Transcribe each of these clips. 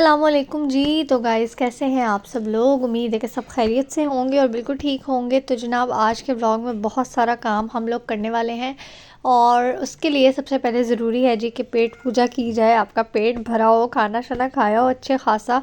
अस्सलामुअलैकुम जी। तो गाइस कैसे हैं आप सब लोग। उम्मीद है कि सब खैरियत से होंगे और बिल्कुल ठीक होंगे। तो जनाब आज के व्लॉग में बहुत सारा काम हम लोग करने वाले हैं और उसके लिए सबसे पहले ज़रूरी है जी कि पेट पूजा की जाए। आपका पेट भरा हो, खाना शाना खाया हो अच्छे खासा,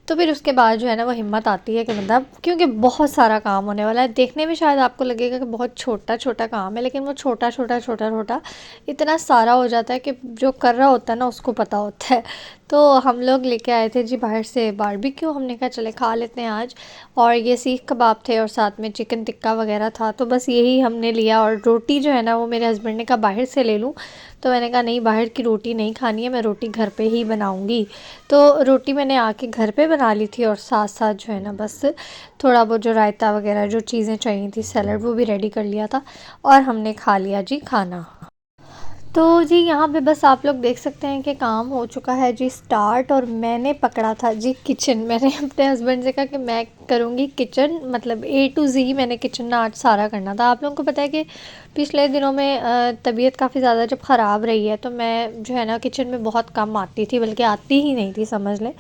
तो फिर उसके बाद जो है ना वो हिम्मत आती है कि मतलब, क्योंकि बहुत सारा काम होने वाला है। देखने में शायद आपको लगेगा कि बहुत छोटा छोटा काम है, लेकिन वो छोटा छोटा छोटा छोटा इतना सारा हो जाता है कि जो कर रहा होता है ना उसको पता होता है। तो हम लोग लेके आए थे जी बाहर से बारबेक्यू। हमने कहा चले खा लेते हैं आज। और ये सीख कबाब थे और साथ में चिकन टिक्का वगैरह था, तो बस यही हमने लिया। और रोटी जो है ना वो मेरे हस्बैंड ने कहा बाहर से ले लूँ, तो मैंने कहा नहीं, बाहर की रोटी नहीं खानी है, मैं रोटी घर पे ही बनाऊँगी। तो रोटी मैंने आके घर पे बना ली थी और साथ साथ जो है ना बस थोड़ा बहुत जो रायता वगैरह जो चीज़ें चाहिए थी, सैलड, वो भी रेडी कर लिया था और हमने खा लिया जी खाना। तो जी यहाँ पे बस आप लोग देख सकते हैं कि काम हो चुका है जी स्टार्ट। और मैंने पकड़ा था जी किचन। मैंने अपने हस्बैंड से कहा कि मैं करूँगी किचन, मतलब A to Z मैंने किचन आज सारा करना था। आप लोगों को पता है कि पिछले दिनों में तबीयत काफ़ी ज़्यादा जब ख़राब रही है, तो मैं जो है ना किचन में बहुत कम आती थी, बल्कि आती ही नहीं थी समझ लें।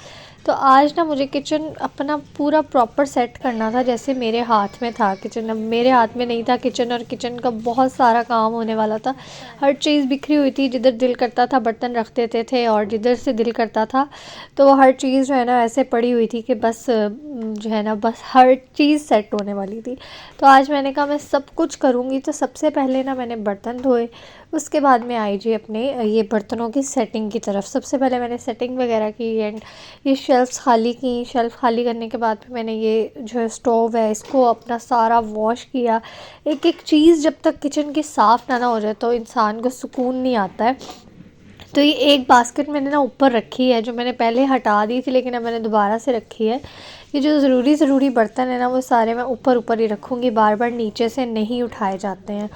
तो आज ना मुझे किचन अपना पूरा प्रॉपर सेट करना था, जैसे मेरे हाथ में था किचन। अब मेरे हाथ में नहीं था किचन, और किचन का बहुत सारा काम होने वाला था। हर चीज़ बिखरी हुई थी, जिधर दिल करता था बर्तन रख देते थे और जिधर से दिल करता था तो वो हर चीज़ जो है ना ऐसे पड़ी हुई थी कि बस जो है ना बस हर चीज़ सेट होने वाली थी। तो आज मैंने कहा मैं सब कुछ करूँगी। तो सबसे पहले ना मैंने बर्तन धोए, उसके बाद में आई जी अपने ये बर्तनों की सेटिंग की तरफ। सबसे पहले मैंने सेटिंग वगैरह की एंड ये शेल्फ़्स खाली की। शेल्फ़ खाली करने के बाद फिर मैंने ये जो है स्टोव है इसको अपना सारा वॉश किया। एक एक चीज़ जब तक किचन की साफ़ ना हो जाए तो इंसान को सुकून नहीं आता है। तो ये एक बास्केट मैंने ना ऊपर रखी है, जो मैंने पहले हटा दी थी लेकिन अब मैंने दोबारा से रखी है। ये जो ज़रूरी बर्तन है ना वो सारे मैं ऊपर ऊपर ही रखूँगी, बार बार नीचे से नहीं उठाए जाते हैं।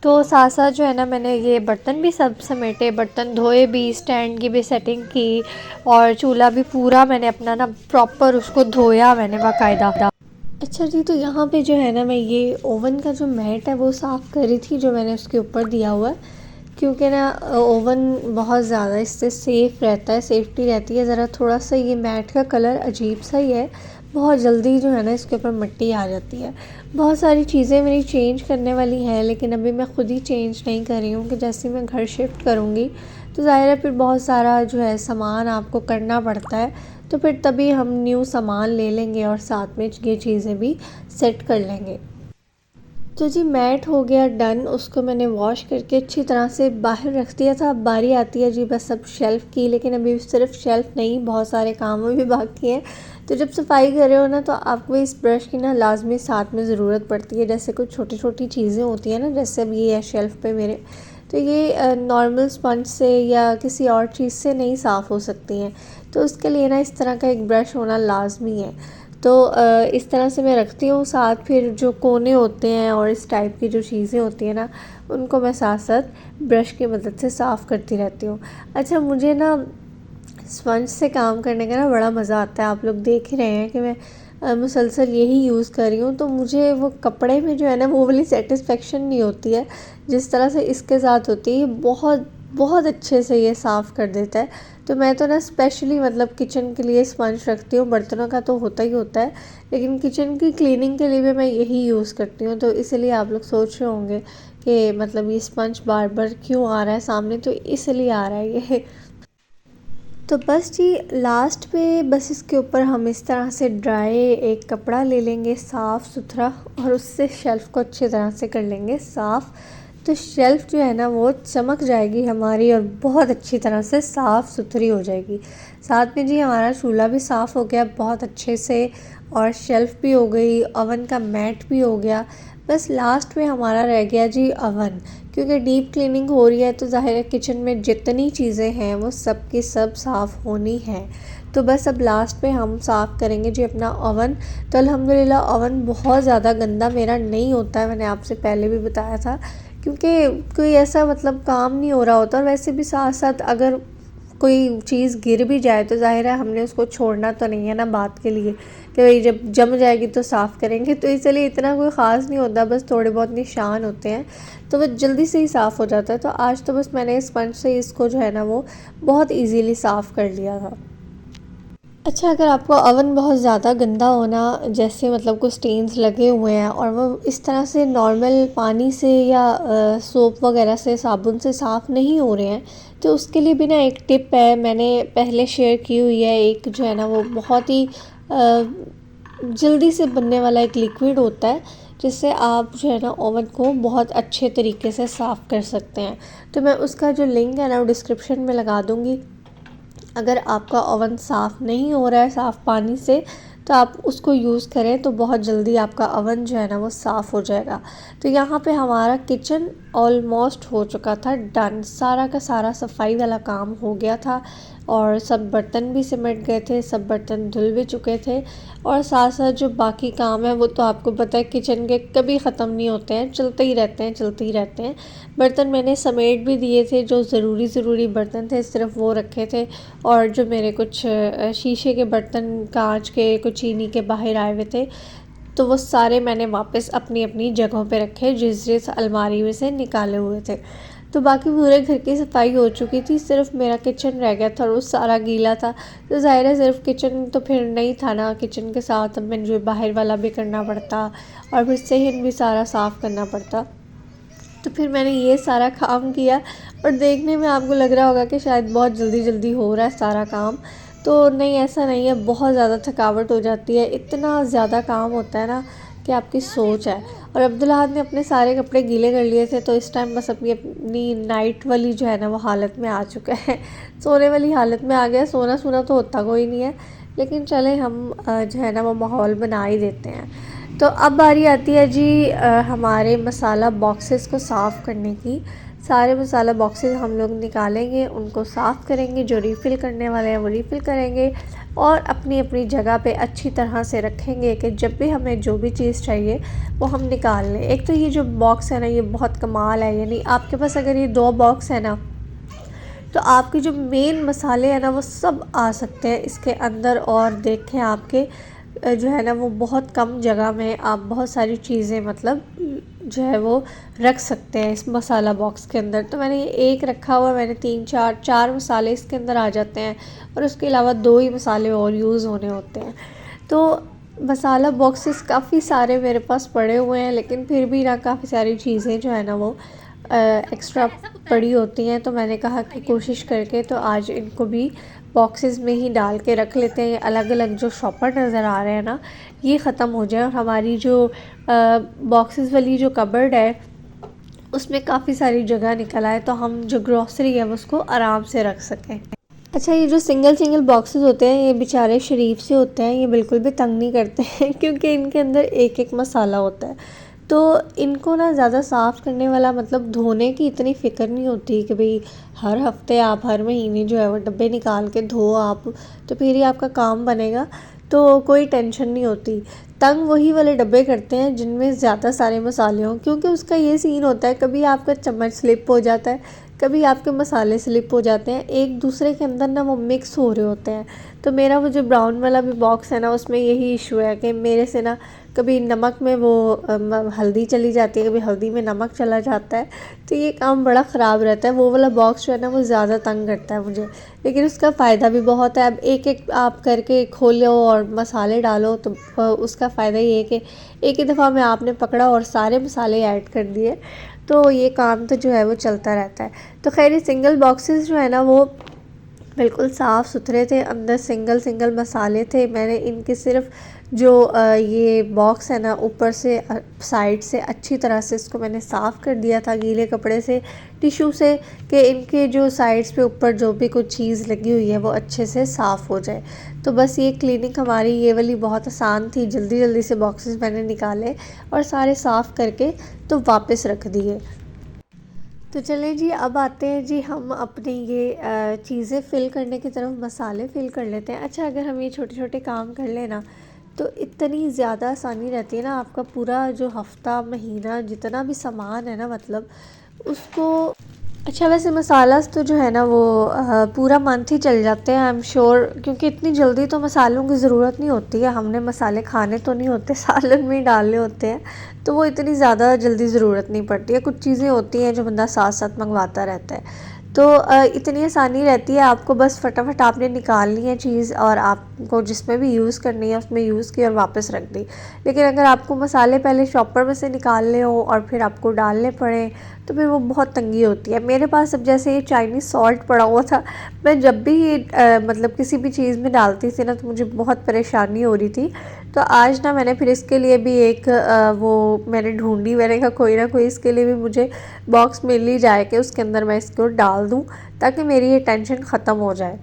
तो साथ साथ जो है ना मैंने ये बर्तन भी सब समेटे, बर्तन धोए भी, स्टैंड की भी सेटिंग की और चूल्हा भी पूरा मैंने अपना ना प्रॉपर उसको धोया मैंने बाकायदा। अच्छा जी, तो यहाँ पे जो है ना मैं ये ओवन का जो मैट है वो साफ़ कर रही थी, जो मैंने उसके ऊपर दिया हुआ है। क्योंकि ना ओवन बहुत ज़्यादा इससे सेफ़ रहता है, सेफ्टी रहती है। ज़रा थोड़ा सा ये मैट का कलर अजीब सा ही है, बहुत जल्दी जो है ना इसके ऊपर मिट्टी आ जाती है। बहुत सारी चीज़ें मेरी चेंज करने वाली हैं, लेकिन अभी मैं ख़ुद ही चेंज नहीं कर रही हूँ कि जैसे मैं घर शिफ्ट करूँगी तो ज़ाहिर है फिर बहुत सारा जो है सामान आपको करना पड़ता है। तो फिर तभी हम न्यू सामान ले लेंगे और साथ में ये चीज़ें भी सेट कर लेंगे। तो जी मैट हो गया डन, उसको मैंने वॉश करके अच्छी तरह से बाहर रख दिया था। अब बारी आती है जी बस अब शेल्फ़ की, लेकिन अभी सिर्फ शेल्फ़ नहीं, बहुत सारे काम भी बाकी हैं। तो जब सफाई कर रहे हो ना तो आपको इस ब्रश की ना लाजमी साथ में ज़रूरत पड़ती है। जैसे कुछ छोटी छोटी चीज़ें होती हैं ना, जैसे अब ये है शेल्फ़ पे मेरे, तो ये नॉर्मल स्पंज से या किसी और चीज़ से नहीं साफ़ हो सकती हैं। तो उसके लिए ना इस तरह का एक ब्रश होना लाजमी है। तो इस तरह से मैं रखती हूँ। साथ फिर जो कोने होते हैं और इस टाइप की जो चीज़ें होती हैं ना, उनको मैं साथ साथ ब्रश की मदद से साफ़ करती रहती हूँ। अच्छा, मुझे ना स्पंज से काम करने का ना बड़ा मज़ा आता है। आप लोग देख ही रहे हैं कि मैं मुसलसल यही यूज़ कर रही हूँ, तो मुझे वो कपड़े में जो है ना वो वाली सेटिस्फेक्शन नहीं होती है जिस तरह से इसके साथ होती है। बहुत बहुत अच्छे से ये साफ़ कर देता है। तो मैं तो ना स्पेशली मतलब किचन के लिए स्पंज रखती हूँ। बर्तनों का तो होता ही होता है, लेकिन किचन की क्लीनिंग के लिए भी मैं यही यूज़ करती हूँ। तो इसलिए आप लोग सोच रहे होंगे कि मतलब ये स्पंज बार बार क्यों आ रहा है सामने, तो इसलिए आ रहा है ये। तो बस जी लास्ट पे बस इसके ऊपर हम इस तरह से ड्राई एक कपड़ा ले लेंगे साफ़ सुथरा, और उससे शेल्फ़ को अच्छी तरह से कर लेंगे साफ़। तो शेल्फ़ जो है ना वो चमक जाएगी हमारी और बहुत अच्छी तरह से साफ़ सुथरी हो जाएगी। साथ में जी हमारा चूल्हा भी साफ़ हो गया बहुत अच्छे से, और शेल्फ़ भी हो गई, ओवन का मैट भी हो गया। बस लास्ट में हमारा रह गया जी ओवन, क्योंकि डीप क्लीनिंग हो रही है तो ज़ाहिर है किचन में जितनी चीज़ें हैं वो सब की सब साफ़ होनी है। तो बस अब लास्ट में हम साफ़ करेंगे जी अपना ओवन। तो अल्हम्दुलिल्लाह ओवन बहुत ज़्यादा गंदा मेरा नहीं होता है, मैंने आपसे पहले भी बताया था, क्योंकि कोई ऐसा मतलब काम नहीं हो रहा होता। और वैसे भी साथ साथ अगर कोई चीज़ गिर भी जाए तो ज़ाहिर है हमने उसको छोड़ना तो नहीं है ना बात के लिए कि भाई जब जम जाएगी तो साफ़ करेंगे। तो इसलिए इतना कोई ख़ास नहीं होता, बस थोड़े बहुत निशान होते हैं तो वह जल्दी से ही साफ़ हो जाता है। तो आज तो बस मैंने स्पंज से इसको जो है ना वो बहुत इजीली साफ़ कर लिया था। अच्छा, अगर आपको ओवन बहुत ज़्यादा गंदा होना, जैसे मतलब कुछ स्टेन्स लगे हुए हैं और वो इस तरह से नॉर्मल पानी से या सोप वगैरह से, साबुन से साफ़ नहीं हो रहे हैं, तो उसके लिए भी ना एक टिप है, मैंने पहले शेयर की हुई है। एक जो है ना वो बहुत ही जल्दी से बनने वाला एक लिक्विड होता है, जिससे आप जो है ना ओवन को बहुत अच्छे तरीके से साफ़ कर सकते हैं। तो मैं उसका जो लिंक है ना वो डिस्क्रिप्शन में लगा दूँगी। अगर आपका ओवन साफ़ नहीं हो रहा है साफ़ पानी से, तो आप उसको यूज़ करें तो बहुत जल्दी आपका ओवन जो है ना वो साफ़ हो जाएगा। तो यहाँ पे हमारा किचन ऑलमोस्ट हो चुका था डन, सारा का सारा सफाई वाला काम हो गया था और सब बर्तन भी सिमट गए थे, सब बर्तन धुल भी चुके थे। और साथ साथ जो बाकी काम है वो तो आपको पता है किचन के कभी ख़त्म नहीं होते हैं, चलते ही रहते हैं, चलते ही रहते हैं। बर्तन मैंने समेट भी दिए थे, जो ज़रूरी बर्तन थे सिर्फ वो रखे थे। और जो मेरे कुछ शीशे के बर्तन, कांच के, कुछ चीनी के बाहर आए हुए थे, तो वो सारे मैंने वापस अपनी अपनी जगहों पे रखे, जिस जिस अलमारी में से निकाले हुए थे। तो बाकी पूरे घर की सफाई हो चुकी थी, सिर्फ मेरा किचन रह गया था और वो सारा गीला था। तो ज़ाहिर है सिर्फ किचन तो फिर नहीं था ना, किचन के साथ अब मैंने जो बाहर वाला भी करना पड़ता और फिर सहन भी सारा साफ़ करना पड़ता। तो फिर मैंने ये सारा काम किया और देखने में आपको लग रहा होगा कि शायद बहुत जल्दी जल्दी हो रहा है सारा काम, तो नहीं, ऐसा नहीं है। बहुत ज़्यादा थकावट हो जाती है, इतना ज़्यादा काम होता है ना कि आपकी सोच है। और अब्दुल्लाह ने अपने सारे कपड़े गीले कर लिए थे, तो इस टाइम बस अपनी नाइट वाली जो है ना वो हालत में आ चुका है, सोने वाली हालत में आ गया। सोना सोना तो होता कोई नहीं है, लेकिन चले हम जो है ना वो माहौल बना ही देते हैं। तो अब बारी आती है जी हमारे मसाला बॉक्सेस को साफ़ करने की। सारे मसाला बॉक्सेस हम लोग निकालेंगे, उनको साफ़ करेंगे, जो रीफ़िल करने वाले हैं वो रीफ़िल करेंगे और अपनी अपनी जगह पे अच्छी तरह से रखेंगे कि जब भी हमें जो भी चीज़ चाहिए वो हम निकाल लें। एक तो ये जो बॉक्स है ना ये बहुत कमाल है, यानी आपके पास अगर ये 2 बॉक्स है ना, तो आपके जो मेन मसाले हैं ना वो सब आ सकते हैं इसके अंदर। और देखें आपके जो है ना वो बहुत कम जगह में आप बहुत सारी चीज़ें मतलब जो है वो रख सकते हैं इस मसाला बॉक्स के अंदर। तो मैंने ये एक रखा हुआ, मैंने 3 4 मसाले इसके अंदर आ जाते हैं और उसके अलावा 2 ही मसाले और यूज़ होने होते हैं। तो मसाला बॉक्सेस काफ़ी सारे मेरे पास पड़े हुए हैं, लेकिन फिर भी ना काफ़ी सारी चीज़ें जो है ना वो एक्स्ट्रा पड़ी होती हैं। तो मैंने कहा कि कोशिश करके तो आज इनको भी बॉक्सेस में ही डाल के रख लेते हैं। अलग अलग जो शॉपर नज़र आ रहे हैं ना ये ख़त्म हो जाए और हमारी जो बॉक्सेस वाली जो कबर्ड है उसमें काफ़ी सारी जगह निकल आए, तो हम जो ग्रॉसरी है उसको आराम से रख सकें। अच्छा, ये जो सिंगल सिंगल बॉक्सेस होते हैं ये बेचारे शरीफ से होते हैं, ये बिल्कुल भी तंग नहीं करते हैं क्योंकि इनके अंदर एक एक मसाला होता है। तो इनको ना ज़्यादा साफ़ करने वाला मतलब धोने की इतनी फ़िक्र नहीं होती कि भाई हर हफ्ते आप हर महीने जो है वो डब्बे निकाल के धो आप, तो फिर ही आपका काम बनेगा। तो कोई टेंशन नहीं होती। तंग वही वाले डब्बे करते हैं जिनमें ज़्यादा सारे मसाले हों, क्योंकि उसका ये सीन होता है कभी आपका चम्मच स्लिप हो जाता है, कभी आपके मसाले स्लिप हो जाते हैं, एक दूसरे के अंदर ना वो मिक्स हो रहे होते हैं। तो मेरा वो जो ब्राउन वाला भी बॉक्स है ना उसमें यही इशू है कि मेरे से ना कभी नमक में वो हल्दी चली जाती है, कभी हल्दी में नमक चला जाता है, तो ये काम बड़ा ख़राब रहता है। वो वाला बॉक्स जो है ना वो ज़्यादा तंग करता है मुझे, लेकिन उसका फ़ायदा भी बहुत है। अब एक एक आप करके खोलो और मसाले डालो, तो उसका फ़ायदा ये है कि एक ही दफ़ा में आपने पकड़ा और सारे मसाले ऐड कर दिए, तो ये काम तो जो है वो चलता रहता है। तो खैर ये सिंगल बॉक्सेस जो है ना वो बिल्कुल साफ़ सुथरे थे, अंदर सिंगल सिंगल मसाले थे। मैंने इनके सिर्फ जो ये बॉक्स है ना ऊपर से साइड से अच्छी तरह से इसको मैंने साफ़ कर दिया था गीले कपड़े से, टिश्यू से, कि इनके जो साइड्स पे ऊपर जो भी कुछ चीज़ लगी हुई है वो अच्छे से साफ़ हो जाए। तो बस ये क्लीनिंग हमारी ये वाली बहुत आसान थी, जल्दी जल्दी से बॉक्सेस मैंने निकाले और सारे साफ़ करके तो वापस रख दिए। तो चलें जी, अब आते हैं जी हम अपनी ये चीज़ें फ़िल करने की तरफ, मसाले फ़िल कर लेते हैं। अच्छा, अगर हम ये छोटे छोटे काम कर लें ना तो इतनी ज़्यादा आसानी रहती है ना, आपका पूरा जो हफ़्ता महीना जितना भी सामान है ना मतलब उसको। अच्छा, वैसे मसाला तो जो है ना वो पूरा मंथ ही चल जाते हैं आई एम श्योर, क्योंकि इतनी जल्दी तो मसालों की ज़रूरत नहीं होती है, हमने मसाले खाने तो नहीं होते, सालन में ही डालने होते हैं, तो वो इतनी ज़्यादा जल्दी ज़रूरत नहीं पड़ती है। कुछ चीज़ें होती हैं जो बंदा साथ साथ मंगवाता रहता है। तो इतनी आसानी रहती है, आपको बस फटाफट आपने निकालनी है चीज़ और आपको जिसमें भी यूज़ करनी है उसमें यूज़ की और वापस रख दी। लेकिन अगर आपको मसाले पहले शॉपर में से निकालने हो और फिर आपको डालने पड़े तो फिर वो बहुत तंगी होती है। मेरे पास अब जैसे ये चाइनीज़ सॉल्ट पड़ा हुआ था, मैं जब भी ये मतलब किसी भी चीज़ में डालती थी ना तो मुझे बहुत परेशानी हो रही थी। तो आज ना मैंने फिर इसके लिए भी एक वो मैंने ढूंढी, मैंने कहा कोई ना कोई इसके लिए भी मुझे बॉक्स मिल ही जाए कि उसके अंदर मैं इसको डाल दूं ताकि मेरी ये टेंशन ख़त्म हो जाए।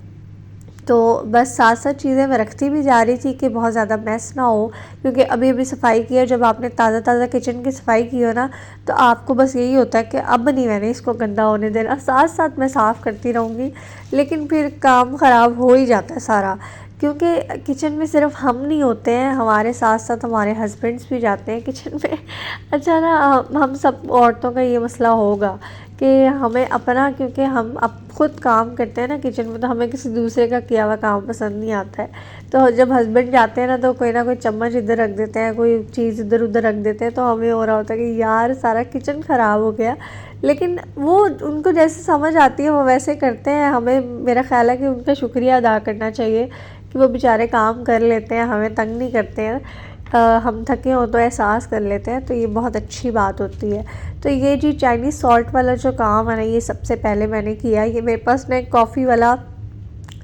तो बस साथ साथ चीज़ें मैं रखती भी जा रही थी कि बहुत ज़्यादा मैस ना हो, क्योंकि अभी अभी सफाई की है। जब आपने ताज़ा ताज़ा किचन की सफाई की हो ना तो आपको बस यही होता है कि अब नहीं मैंने इसको गंदा होने देना, साथ साथ मैं साफ़ करती रहूँगी। लेकिन फिर काम ख़राब हो ही जाता है सारा, क्योंकि किचन में सिर्फ हम नहीं होते हैं, हमारे साथ साथ हमारे हस्बैंड्स भी जाते हैं किचन में। अच्छा ना, हम सब औरतों का ये मसला होगा कि हमें अपना, क्योंकि हम अब खुद काम करते हैं ना किचन में, तो हमें किसी दूसरे का किया हुआ काम पसंद नहीं आता है। तो जब हस्बैंड जाते हैं ना कोई चम्मच इधर रख देते हैं, कोई चीज़ इधर उधर रख देते हैं, तो हमें हो रहा होता है कि यार सारा किचन ख़राब हो गया। लेकिन वो उनको जैसे समझ आती है वो वैसे करते हैं। हमें, मेरा ख्याल है कि उनका शुक्रिया अदा करना चाहिए कि वो बेचारे काम कर लेते हैं, हमें तंग नहीं करते हैं। हम थके हों तो एहसास कर लेते हैं, तो ये बहुत अच्छी बात होती है। तो ये जी चाइनीज़ सॉल्ट वाला जो काम है ना, ये सबसे पहले मैंने किया। ये मेरे पास ना एक कॉफ़ी वाला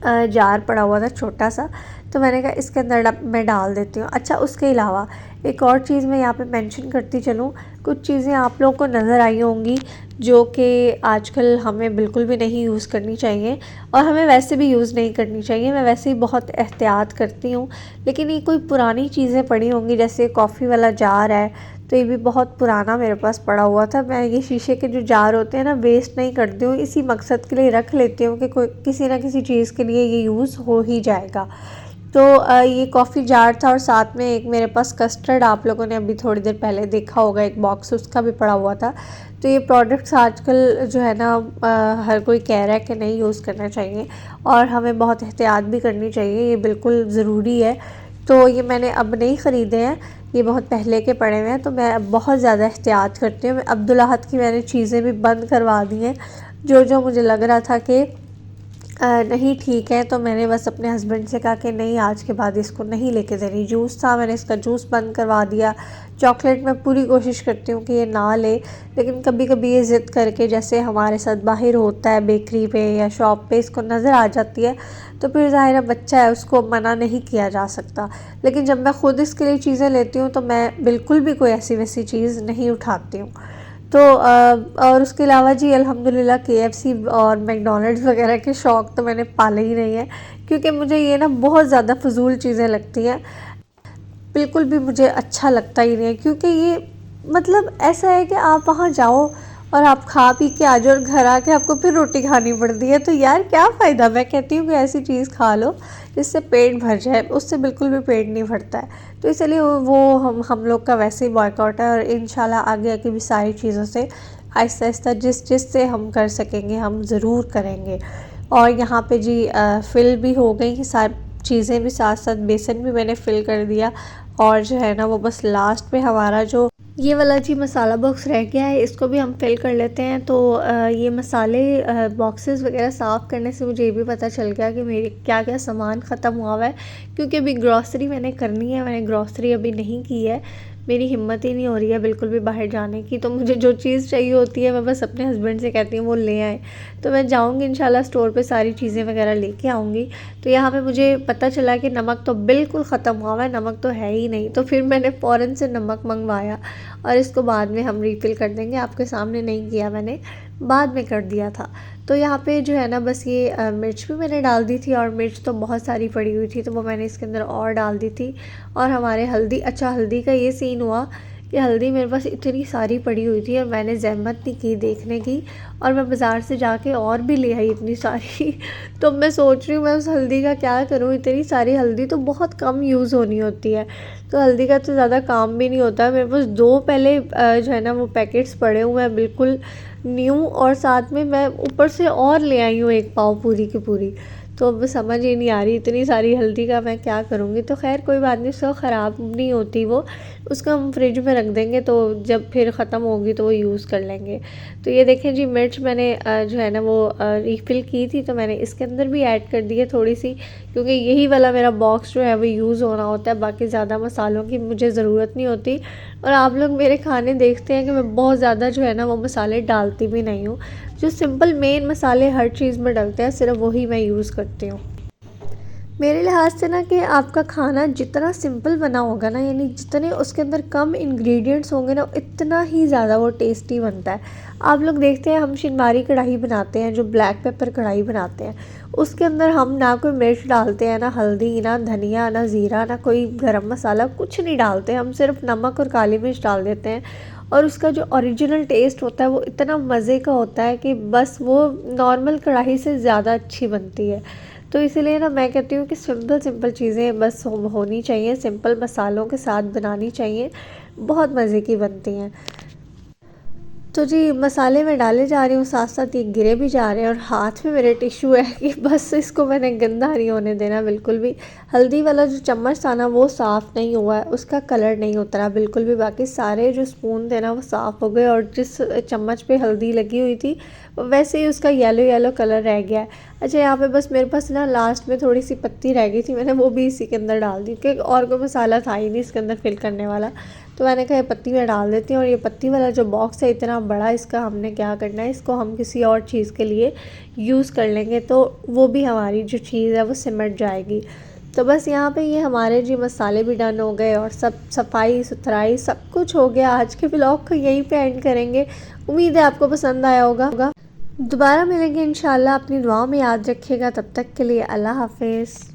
जार पड़ा हुआ था छोटा सा, तो मैंने कहा इसके अंदर मैं डाल देती हूँ। अच्छा, उसके अलावा एक और चीज़ मैं यहाँ पे मेंशन करती चलूँ, कुछ चीज़ें आप लोगों को नज़र आई होंगी जो कि आजकल हमें बिल्कुल भी नहीं यूज़ करनी चाहिए और हमें वैसे भी यूज़ नहीं करनी चाहिए। मैं वैसे ही बहुत एहतियात करती हूँ, लेकिन ये कोई पुरानी चीज़ें पड़ी होंगी, जैसे कॉफ़ी वाला जार है, तो ये भी बहुत पुराना मेरे पास पड़ा हुआ था। मैं ये शीशे के जो जार होते हैं ना, वेस्ट नहीं करती हूँ, इसी मकसद के लिए रख लेती हूँ कि कोई किसी ना किसी चीज़ के लिए ये यूज़ हो ही जाएगा। तो ये कॉफ़ी जार था और साथ में एक मेरे पास कस्टर्ड, आप लोगों ने अभी थोड़ी देर पहले देखा होगा एक बॉक्स उसका भी पड़ा हुआ था। तो ये प्रोडक्ट्स आजकल जो है ना हर कोई कह रहा है कि नहीं यूज़ करना चाहिए और हमें बहुत एहतियात भी करनी चाहिए, ये बिल्कुल ज़रूरी है। तो ये मैंने अब नहीं ख़रीदे हैं, ये बहुत पहले के पड़े हुए हैं, तो मैं अब बहुत ज़्यादा एहतियात करती हूँ। अब्दुल्लाहद की मैंने चीज़ें भी बंद करवा दी हैं, जो जो मुझे लग रहा था कि नहीं ठीक है, तो मैंने बस अपने हस्बैंड से कहा कि नहीं, आज के बाद इसको नहीं लेके देनी। जूस था, मैंने इसका जूस बंद करवा दिया। चॉकलेट मैं पूरी कोशिश करती हूँ कि ये ना ले, लेकिन कभी कभी ये ज़िद करके, जैसे हमारे साथ बाहर होता है बेकरी पे या शॉप पे, इसको नज़र आ जाती है, तो फिर ज़ाहिर है बच्चा है, उसको मना नहीं किया जा सकता। लेकिन जब मैं ख़ुद इसके लिए चीज़ें लेती हूँ तो मैं बिल्कुल भी कोई ऐसी वैसी चीज़ नहीं उठाती हूँ। तो और उसके अलावा जी अल्हम्दुलिल्लाह KFC और मैकडॉनल्ड्स वगैरह के शौक़ तो मैंने पाले ही नहीं है, क्योंकि मुझे ये ना बहुत ज़्यादा फ़जूल चीज़ें लगती हैं, बिल्कुल भी मुझे अच्छा लगता ही नहीं है। क्योंकि ये मतलब ऐसा है कि आप वहाँ जाओ और आप खा पी के आ जाओ और घर आके आपको फिर रोटी खानी पड़ती है, तो यार क्या फ़ायदा। मैं कहती हूँ कि ऐसी चीज़ खा लो जिससे पेट भर जाए, उससे बिल्कुल भी पेट नहीं भरता है। तो इसलिए वो हम लोग का वैसे ही बॉयकॉट है और इंशाल्लाह आगे आके भी सारी चीज़ों से आहिस्ता आहिस्ता जिससे हम कर सकेंगे हम ज़रूर करेंगे। और यहाँ पे जी फिल भी हो गई सारी चीज़ें भी, साथ साथ बेसन भी मैंने फ़िल कर दिया। और जो है ना वो बस लास्ट में हमारा जो ये वाला जी मसाला बॉक्स रह गया है, इसको भी हम फिल कर लेते हैं। तो ये मसाले बॉक्सेस वगैरह साफ़ करने से मुझे ये भी पता चल गया कि मेरे क्या क्या सामान ख़त्म हुआ हुआ है, क्योंकि अभी ग्रॉसरी मैंने करनी है। मैंने ग्रॉसरी अभी नहीं की है, मेरी हिम्मत ही नहीं हो रही है बिल्कुल भी बाहर जाने की। तो मुझे जो चीज़ चाहिए होती है मैं बस अपने हस्बैंड से कहती हूँ वो ले आए। तो मैं जाऊँगी इंशाल्लाह स्टोर पे, सारी चीज़ें वगैरह लेके आऊँगी। तो यहाँ पे मुझे पता चला कि नमक तो बिल्कुल ख़त्म हुआ है, नमक तो है ही नहीं। तो फिर मैंने फ़ौरन से नमक मंगवाया और इसको बाद में हम रीफ़िल कर देंगे। आपके सामने नहीं किया मैंने, बाद में कर दिया था। तो यहाँ पे जो है ना बस ये मिर्च भी मैंने डाल दी थी और मिर्च तो बहुत सारी पड़ी हुई थी, तो वो मैंने इसके अंदर और डाल दी थी। और हमारे हल्दी, अच्छा हल्दी का ये सीन हुआ कि हल्दी मेरे पास इतनी सारी पड़ी हुई थी और मैंने ज़हमत नहीं की देखने की, और मैं बाज़ार से जाके और भी ले आई इतनी सारी। तो मैं सोच रही हूँ मैं उस हल्दी का क्या करूँ, इतनी सारी हल्दी तो बहुत कम यूज़ होनी होती है, तो हल्दी का तो ज़्यादा काम भी नहीं होता है। मेरे पास 2 पहले जो है ना वो पैकेट्स पड़े हुए हैं बिल्कुल न्यू, और साथ में मैं ऊपर से और ले आई हूँ 1 पाव पूरी की पूरी। तो अब समझ ही नहीं आ रही इतनी सारी हल्दी का मैं क्या करूँगी। तो खैर कोई बात नहीं, उसका ख़राब नहीं होती वो, उसको हम फ्रिज में रख देंगे तो जब फिर ख़त्म होगी तो वो यूज़ कर लेंगे। तो ये देखें जी, मिर्च मैंने जो है ना वो रिफ़िल की थी, तो मैंने इसके अंदर भी ऐड कर दी है थोड़ी सी, क्योंकि यही वाला मेरा बॉक्स जो है वो यूज़ होना होता है, बाकी ज़्यादा मसालों की मुझे ज़रूरत नहीं होती। और आप लोग मेरे खाने देखते हैं कि मैं बहुत ज़्यादा जो है ना वो मसाले डालती भी नहीं हूँ। जो सिंपल मेन मसाले हर चीज़ में डलते हैं सिर्फ वही मैं यूज़ करती हूँ। मेरे लिहाज से ना कि आपका खाना जितना सिंपल बना होगा ना, यानी जितने उसके अंदर कम इंग्रेडिएंट्स होंगे ना, इतना ही ज़्यादा वो टेस्टी बनता है। आप लोग देखते हैं हम शिनबारी कढ़ाई बनाते हैं, जो ब्लैक पेपर कढ़ाई बनाते हैं, उसके अंदर हम ना कोई मिर्च डालते हैं, ना हल्दी, ना धनिया, ना ज़ीरा, ना कोई गरम मसाला, कुछ नहीं डालते। हम सिर्फ नमक और काली मिर्च डाल देते हैं और उसका जो ओरिजिनल टेस्ट होता है वो इतना मज़े का होता है कि बस वो नॉर्मल कढ़ाई से ज़्यादा अच्छी बनती है। तो इसीलिए ना मैं कहती हूँ कि सिंपल सिंपल चीज़ें बस होनी चाहिए, सिंपल मसालों के साथ बनानी चाहिए, बहुत मज़े की बनती हैं। तो जी मसाले मैं डाले जा रही हूँ, साथ साथ ये गिरे भी जा रहे हैं और हाथ में मेरे टिश्यू है कि बस इसको मैंने गंदा नहीं होने देना बिल्कुल भी। हल्दी वाला जो चम्मच था ना वो साफ़ नहीं हुआ है, उसका कलर नहीं उतरा बिल्कुल भी, बाकी सारे जो स्पून थे ना वो साफ़ हो गए और जिस चम्मच पे हल्दी लगी हुई थी वैसे ही उसका येलो येलो कलर रह गया है। अच्छा, यहाँ पे बस मेरे पास ना लास्ट में थोड़ी सी पत्ती रह गई थी, मैंने वो भी इसी के अंदर डाल दी क्योंकि और कोई मसाला था ही नहीं इसके अंदर फिल करने वाला। तो मैंने कहा ये पत्ती में डाल देती हूँ। और ये पत्ती वाला जो बॉक्स है इतना बड़ा, इसका हमने क्या करना है, इसको हम किसी और चीज़ के लिए यूज़ कर लेंगे तो वो भी हमारी जो चीज़ है वो सिमट जाएगी। तो बस यहाँ पे ये हमारे जी मसाले भी डन हो गए और सब सफाई सुथराई सब कुछ हो गया। आज के व्लॉग को यहीं पे एंड करेंगे। उम्मीद है आपको पसंद आया होगा। दोबारा मिलेंगे इंशाल्लाह। अपनी दुआओं में याद रखिएगा। तब तक के लिए अल्लाह हाफिज़।